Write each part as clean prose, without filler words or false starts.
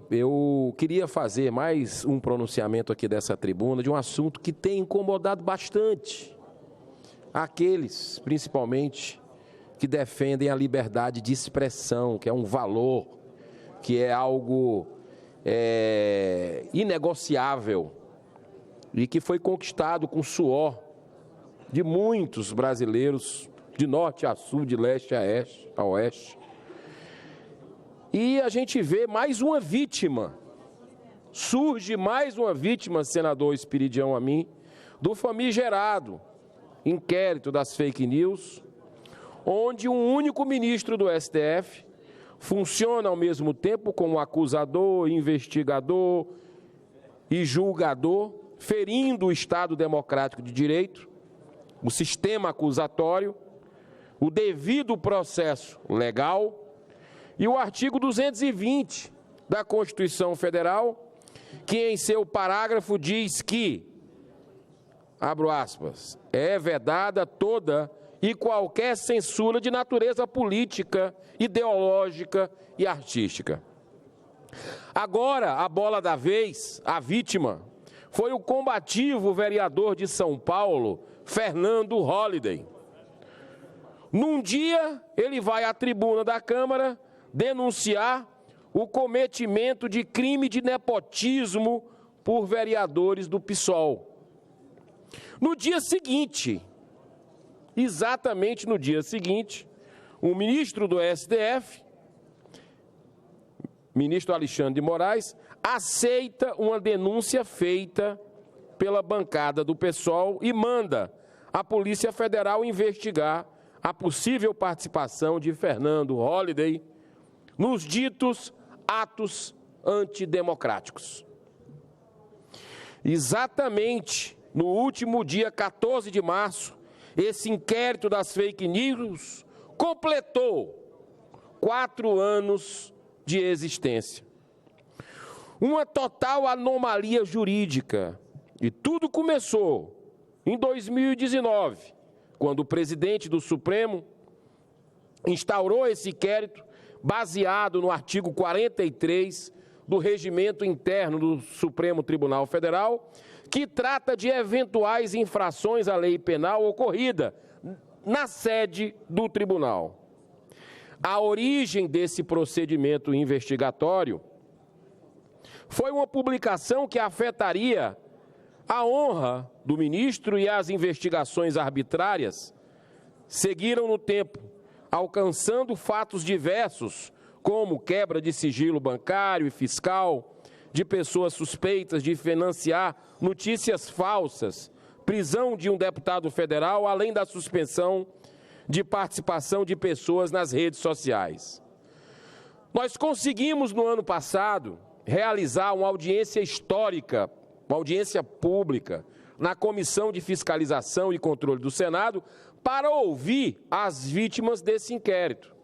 Eu queria fazer mais um pronunciamento aqui dessa tribuna de um assunto que tem incomodado bastante aqueles, principalmente, que defendem a liberdade de expressão, que é um valor, que é algo inegociável e que foi conquistado com suor de muitos brasileiros, de norte a sul, de leste a oeste. E a gente vê mais uma vítima, surge mais uma vítima, senador Espiridião Amin, do famigerado inquérito das fake news, onde um único ministro do STF funciona ao mesmo tempo como acusador, investigador e julgador, ferindo o Estado democrático de direito, o sistema acusatório, o devido processo legal e o artigo 220 da Constituição Federal, que em seu parágrafo diz que, abro aspas, é vedada toda e qualquer censura de natureza política, ideológica e artística. Agora, a bola da vez, a vítima, foi o combativo vereador de São Paulo, Fernando Holliday. Num dia, ele vai à tribuna da Câmara denunciar o cometimento de crime de nepotismo por vereadores do PSOL. No dia seguinte, exatamente no dia seguinte, o ministro do STF, ministro Alexandre de Moraes, aceita uma denúncia feita pela bancada do PSOL e manda a Polícia Federal investigar a possível participação de Fernando Holliday nos ditos atos antidemocráticos. Exatamente no último dia 14 de março, esse inquérito das fake news completou 4 anos de existência. Uma total anomalia jurídica. E tudo começou em 2019, quando o presidente do Supremo instaurou esse inquérito baseado no artigo 43 do Regimento Interno do Supremo Tribunal Federal, que trata de eventuais infrações à lei penal ocorrida na sede do tribunal. A origem desse procedimento investigatório foi uma publicação que afetaria a honra do ministro e as investigações arbitrárias seguiram no tempo, alcançando fatos diversos, como quebra de sigilo bancário e fiscal, de pessoas suspeitas de financiar notícias falsas, prisão de um deputado federal, além da suspensão de participação de pessoas nas redes sociais. Nós conseguimos, no ano passado, realizar uma audiência histórica, uma audiência pública, na Comissão de Fiscalização e Controle do Senado, para ouvir as vítimas desse inquérito.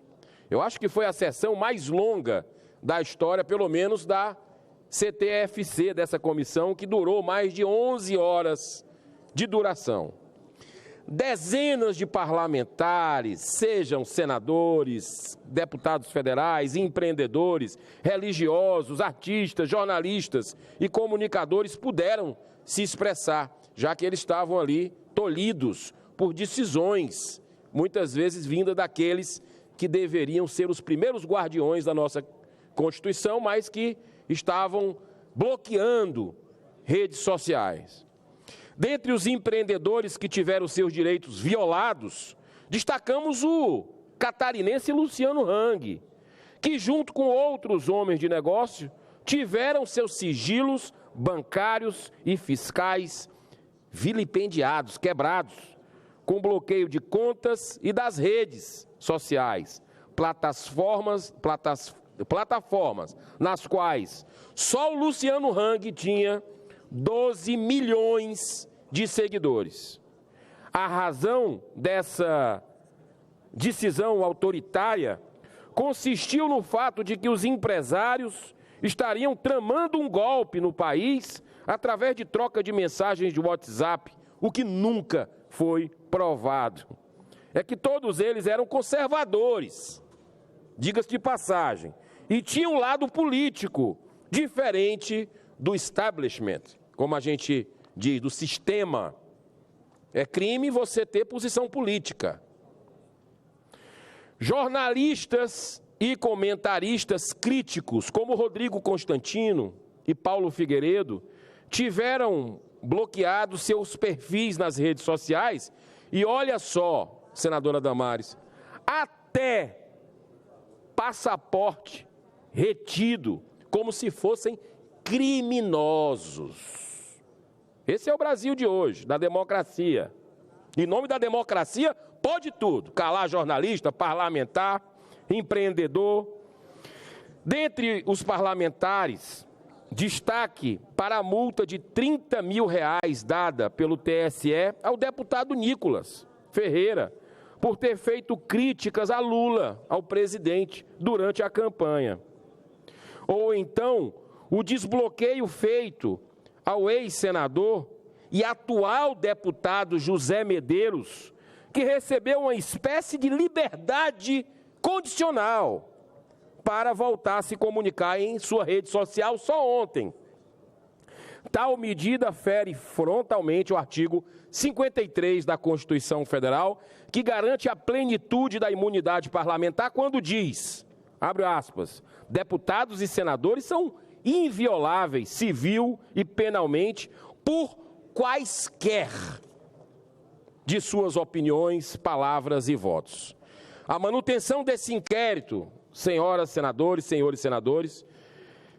Eu acho que foi a sessão mais longa da história, pelo menos da CTFC, dessa comissão, que durou mais de 11 horas de duração. Dezenas de parlamentares, sejam senadores, deputados federais, empreendedores, religiosos, artistas, jornalistas e comunicadores puderam se expressar, já que eles estavam ali tolhidos por decisões, muitas vezes vindas daqueles que deveriam ser os primeiros guardiões da nossa Constituição, mas que estavam bloqueando redes sociais. Dentre os empreendedores que tiveram seus direitos violados, destacamos o catarinense Luciano Hang, que junto com outros homens de negócio tiveram seus sigilos bancários e fiscais vilipendiados, quebrados, com bloqueio de contas e das redes sociais, plataformas nas quais só o Luciano Hang tinha 12 milhões de seguidores. A razão dessa decisão autoritária consistiu no fato de que os empresários estariam tramando um golpe no país através de troca de mensagens de WhatsApp, o que nunca foi provado. É que todos eles eram conservadores, diga-se de passagem, e tinha um lado político, diferente do establishment, como a gente diz, do sistema. É crime você ter posição política. Jornalistas e comentaristas críticos, como Rodrigo Constantino e Paulo Figueiredo, tiveram bloqueados seus perfis nas redes sociais e olha só, senadora Damares, até passaporte retido, como se fossem criminosos. Esse é o Brasil de hoje, da democracia. Em nome da democracia, pode tudo, calar jornalista, parlamentar, empreendedor. Dentre os parlamentares, destaque para a multa de R$30 mil dada pelo TSE ao deputado Nicolas Ferreira, por ter feito críticas a Lula, ao presidente, durante a campanha. Ou então, o desbloqueio feito ao ex-senador e atual deputado José Medeiros, que recebeu uma espécie de liberdade condicional para voltar a se comunicar em sua rede social só ontem. Tal medida fere frontalmente o artigo 53 da Constituição Federal, que garante a plenitude da imunidade parlamentar quando diz, abre aspas, deputados e senadores são invioláveis, civil e penalmente, por quaisquer de suas opiniões, palavras e votos. A manutenção desse inquérito, senhoras senadores, senhores senadores,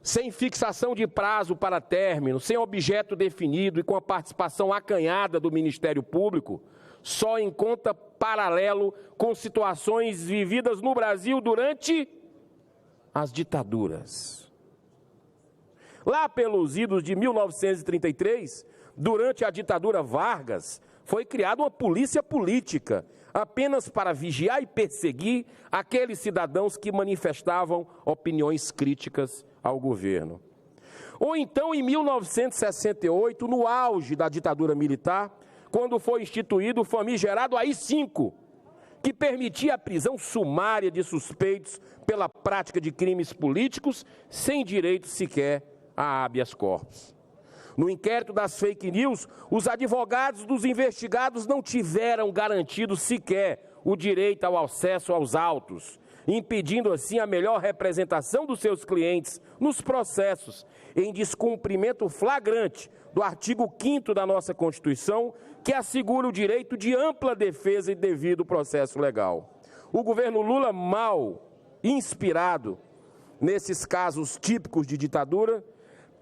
sem fixação de prazo para término, sem objeto definido e com a participação acanhada do Ministério Público, só encontra paralelo com situações vividas no Brasil durante as ditaduras. Lá pelos idos de 1933, durante a ditadura Vargas, foi criada uma polícia política, apenas para vigiar e perseguir aqueles cidadãos que manifestavam opiniões críticas ao governo. Ou então, em 1968, no auge da ditadura militar, quando foi instituído o famigerado AI-5, que permitia a prisão sumária de suspeitos pela prática de crimes políticos, sem direito sequer a habeas corpus. No inquérito das fake news, os advogados dos investigados não tiveram garantido sequer o direito ao acesso aos autos, impedindo assim a melhor representação dos seus clientes nos processos, em descumprimento flagrante do artigo 5º da nossa Constituição, que assegura o direito de ampla defesa e devido processo legal. O governo Lula, mal inspirado nesses casos típicos de ditadura,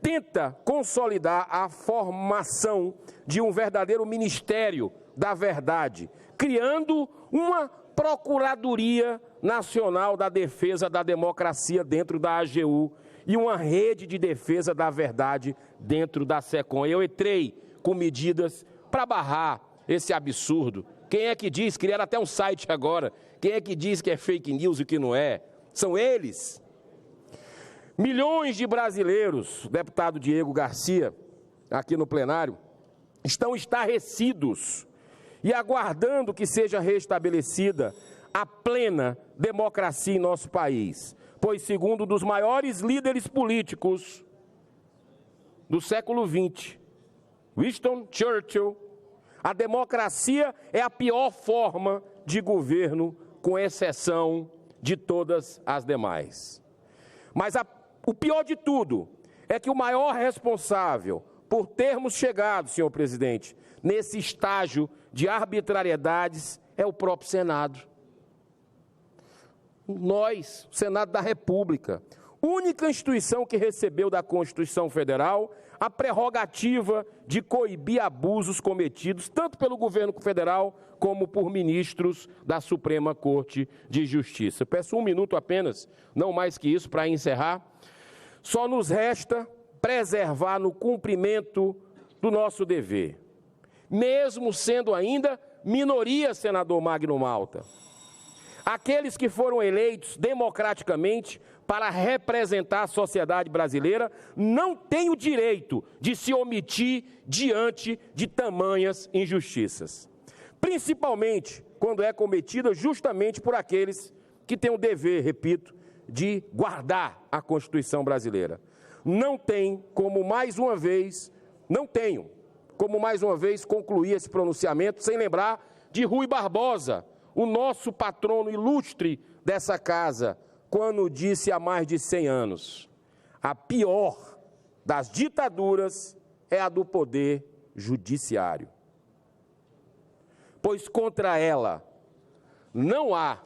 tenta consolidar a formação de um verdadeiro Ministério da Verdade, criando uma Procuradoria Nacional da Defesa da Democracia dentro da AGU e uma rede de defesa da verdade dentro da SECOM. Eu entrei com medidas para barrar esse absurdo. Quem é que diz, criaram até um site agora, quem é que diz que é fake news e que não é? São eles. Milhões de brasileiros, deputado Diego Garcia, aqui no plenário, estão estarrecidos e aguardando que seja restabelecida a plena democracia em nosso país, pois, segundo um dos maiores líderes políticos do século XX, Winston Churchill, a democracia é a pior forma de governo, com exceção de todas as demais. Mas o pior de tudo é que o maior responsável por termos chegado, senhor presidente, nesse estágio de arbitrariedades é o próprio Senado. Nós, o Senado da República, única instituição que recebeu da Constituição Federal a prerrogativa de coibir abusos cometidos tanto pelo governo federal como por ministros da Suprema Corte de Justiça. Peço 1 minuto apenas, não mais que isso, para encerrar. Só nos resta preservar no cumprimento do nosso dever, mesmo sendo ainda minoria, senador Magno Malta. Aqueles que foram eleitos democraticamente para representar a sociedade brasileira não têm o direito de se omitir diante de tamanhas injustiças, principalmente quando é cometida justamente por aqueles que têm o dever, repito, de guardar a Constituição brasileira. Não tenho como mais uma vez concluir esse pronunciamento sem lembrar de Rui Barbosa, o nosso patrono ilustre dessa casa, quando disse há mais de 100 anos: a pior das ditaduras é a do poder judiciário, pois contra ela não há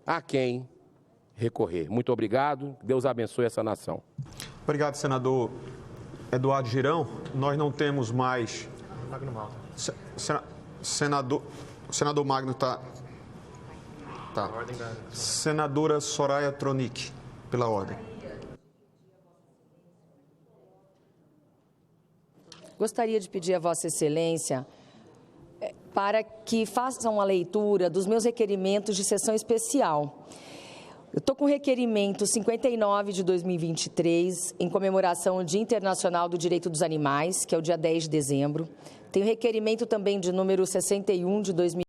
a quem recorrer. Muito obrigado, Deus abençoe essa nação. Obrigado, senador Eduardo Girão. Nós não temos mais... Magno Malta. Senador Magno está... Tá. Senadora Soraya Tronic, pela ordem. Gostaria de pedir a Vossa Excelência para que façam a leitura dos meus requerimentos de sessão especial. Eu estou com o requerimento 59 de 2023, em comemoração ao Dia Internacional do Direito dos Animais, que é o dia 10 de dezembro. Tenho requerimento também de número 61 de 2023.